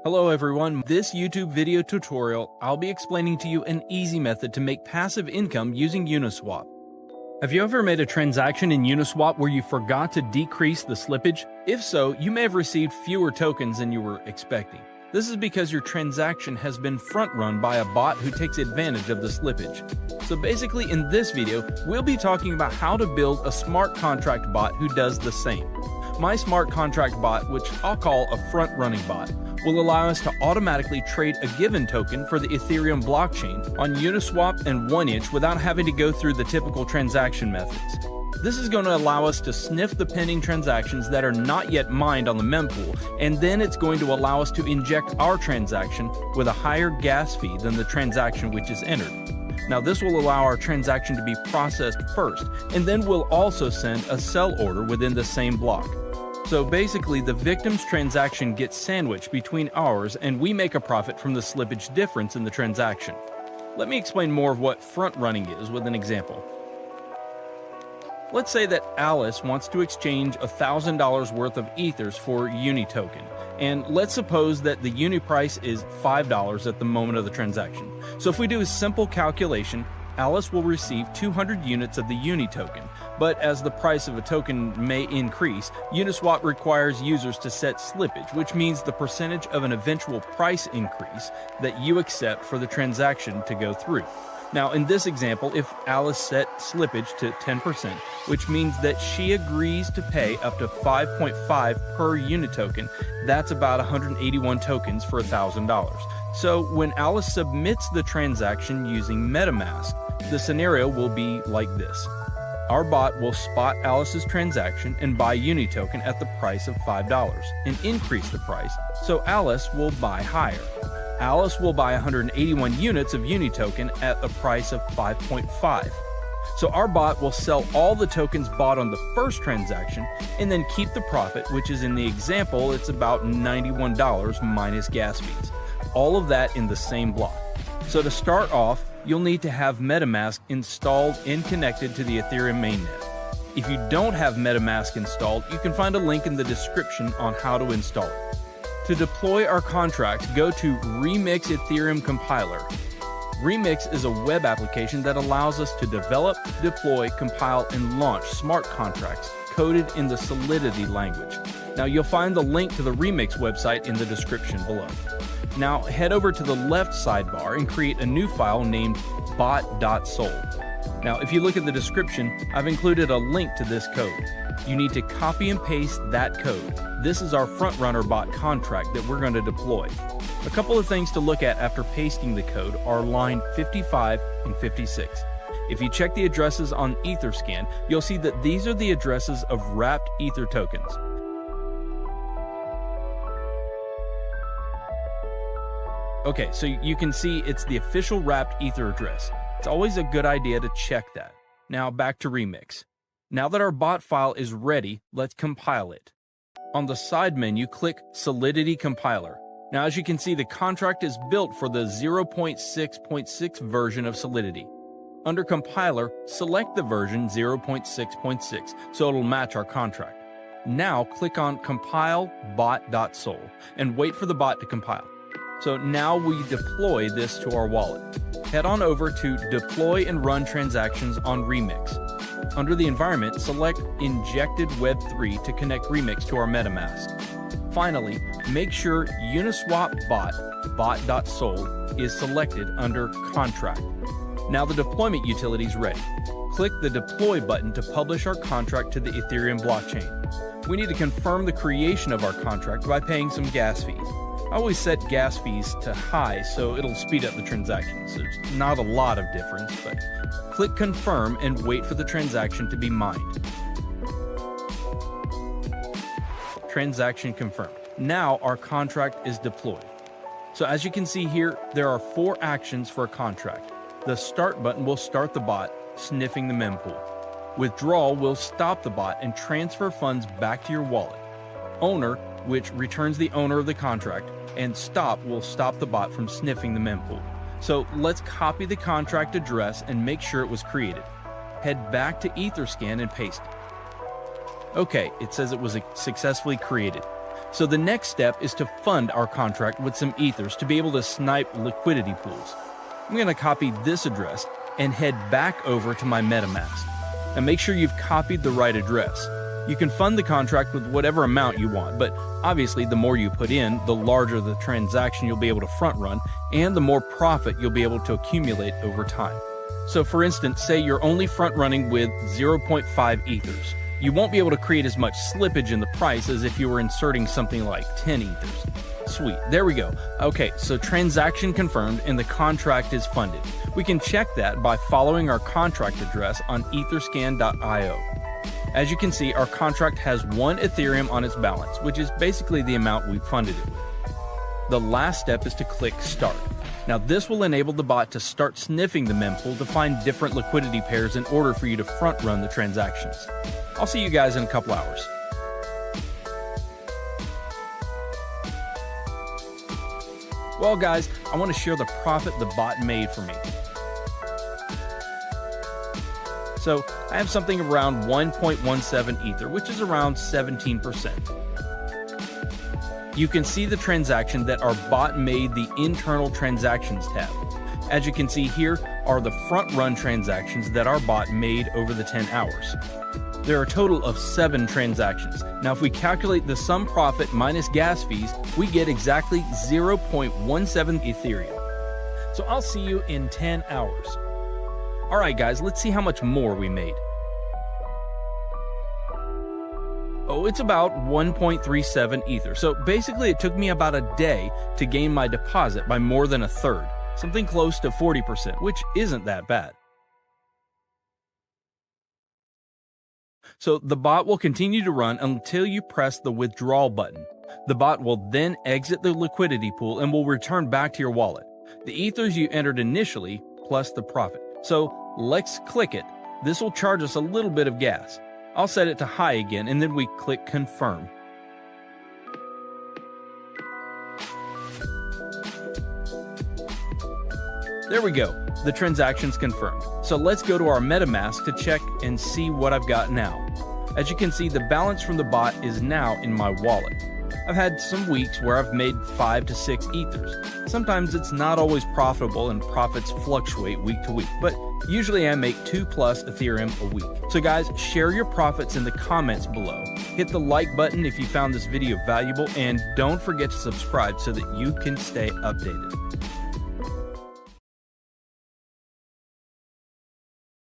Hello everyone, this YouTube video tutorial, I'll be explaining to you an easy method to make passive income using Uniswap. Have you ever made a transaction in Uniswap where you forgot to decrease the slippage? If so, you may have received fewer tokens than you were expecting. This is because your transaction has been front-run by a bot who takes advantage of the slippage. So basically in this video, we'll be talking about how to build a smart contract bot who does the same. My smart contract bot, which I'll call a front-running bot, will allow us to automatically trade a given token for the Ethereum blockchain on Uniswap and 1inch without having to go through the typical transaction methods. This is going to allow us to sniff the pending transactions that are not yet mined on the mempool, and then it's going to allow us to inject our transaction with a higher gas fee than the transaction which is entered. Now this will allow our transaction to be processed first, and then we'll also send a sell order within the same block. So basically, the victim's transaction gets sandwiched between ours, and we make a profit from the slippage difference in the transaction. Let me explain more of what front-running is with an example. Let's say that Alice wants to exchange $1,000 worth of Ethers for Uni token, and let's suppose that the Uni price is $5 at the moment of the transaction. So if we do a simple calculation, Alice will receive 200 units of the Uni token, but as the price of a token may increase, Uniswap requires users to set slippage, which means the percentage of an eventual price increase that you accept for the transaction to go through. Now in this example, if Alice set slippage to 10%, which means that she agrees to pay up to 5.5 per Uni token, that's about 181 tokens for $1,000. So when Alice submits the transaction using MetaMask, the scenario will be like this. Our bot will spot Alice's transaction and buy Uni token at the price of $5 and increase the price, so Alice will buy higher. Alice will buy 181 units of Uni token at the price of 5.5. So our bot will sell all the tokens bought on the first transaction and then keep the profit, which is in the example, it's about $91 minus gas fees. All of that in the same block. So to start off, you'll need to have MetaMask installed and connected to the Ethereum mainnet. If you don't have MetaMask installed, you can find a link in the description on how to install it. To deploy our contract, go to Remix Ethereum Compiler. Remix is a web application that allows us to develop, deploy, compile, and launch smart contracts coded in the Solidity language. Now you'll find the link to the Remix website in the description below. Now head over to the left sidebar and create a new file named bot.sol. Now if you look at the description, I've included a link to this code. You need to copy and paste that code. This is our frontrunner bot contract that we're going to deploy. A couple of things to look at after pasting the code are line 55 and 56. If you check the addresses on Etherscan, you'll see that these are the addresses of wrapped Ether tokens. Okay, so you can see it's the official wrapped Ether address. It's always a good idea to check that. Now back to Remix. Now that our bot file is ready, let's compile it. On the side menu, click Solidity Compiler. Now as you can see, the contract is built for the 0.6.6 version of Solidity. Under Compiler, select the version 0.6.6 so it'll match our contract. Now click on Compile bot.sol and wait for the bot to compile. So now we deploy this to our wallet. Head on over to Deploy and Run Transactions on Remix. Under the environment, select Injected Web3 to connect Remix to our MetaMask. Finally, make sure Uniswap bot.sol is selected under Contract. Now the deployment utility is ready. Click the Deploy button to publish our contract to the Ethereum blockchain. We need to confirm the creation of our contract by paying some gas fees. I always set gas fees to high so it'll speed up the transactions. There's not a lot of difference, but click Confirm and wait for the transaction to be mined. Transaction confirmed. Now our contract is deployed. So as you can see here, there are 4 actions for a contract. The Start button will start the bot, sniffing the mempool. Withdrawal will stop the bot and transfer funds back to your wallet. Owner, which returns the owner of the contract, and Stop will stop the bot from sniffing the mempool. So let's copy the contract address and make sure it was created. Head back to Etherscan and paste it. Okay, it says it was successfully created. So the next step is to fund our contract with some ethers to be able to snipe liquidity pools. I'm going to copy this address and head back over to my MetaMask. Now make sure you've copied the right address. You can fund the contract with whatever amount you want, but obviously the more you put in, the larger the transaction you'll be able to front run, and the more profit you'll be able to accumulate over time. So for instance, say you're only front running with 0.5 ethers. You won't be able to create as much slippage in the price as if you were inserting something like 10 ethers. Sweet, there we go. Okay, so transaction confirmed and the contract is funded. We can check that by following our contract address on etherscan.io. As you can see, our contract has 1 Ethereum on its balance, which is basically the amount we funded it with. The last step is to click Start. Now this will enable the bot to start sniffing the mempool to find different liquidity pairs in order for you to front run the transactions. I'll see you guys in a couple hours. Well guys, I want to share the profit the bot made for me. So I have something around 1.17 Ether, which is around 17%. You can see the transaction that our bot made the internal transactions tab. As you can see here are the front run transactions that our bot made over the 10 hours. There are a total of 7 transactions. Now if we calculate the sum profit minus gas fees, we get exactly 0.17 Ethereum. So I'll see you in 10 hours. Alright guys, let's see how much more we made. Oh, it's about 1.37 Ether. So basically it took me about a day to gain my deposit by more than a third, something close to 40%, which isn't that bad. So the bot will continue to run until you press the withdrawal button. The bot will then exit the liquidity pool and will return back to your wallet. The ethers you entered initially plus the profit. So let's click it. This will charge us a little bit of gas. I'll set it to high again and then we click confirm. There we go. The transaction's confirmed. So let's go to our MetaMask to check and see what I've got now. As you can see, the balance from the bot is now in my wallet. I've had some weeks where I've made 5 to 6 ethers. Sometimes it's not always profitable and profits fluctuate week to week, but usually I make 2+ Ethereum a week. So guys, share your profits in the comments below. Hit the like button if you found this video valuable, and don't forget to subscribe so that you can stay updated.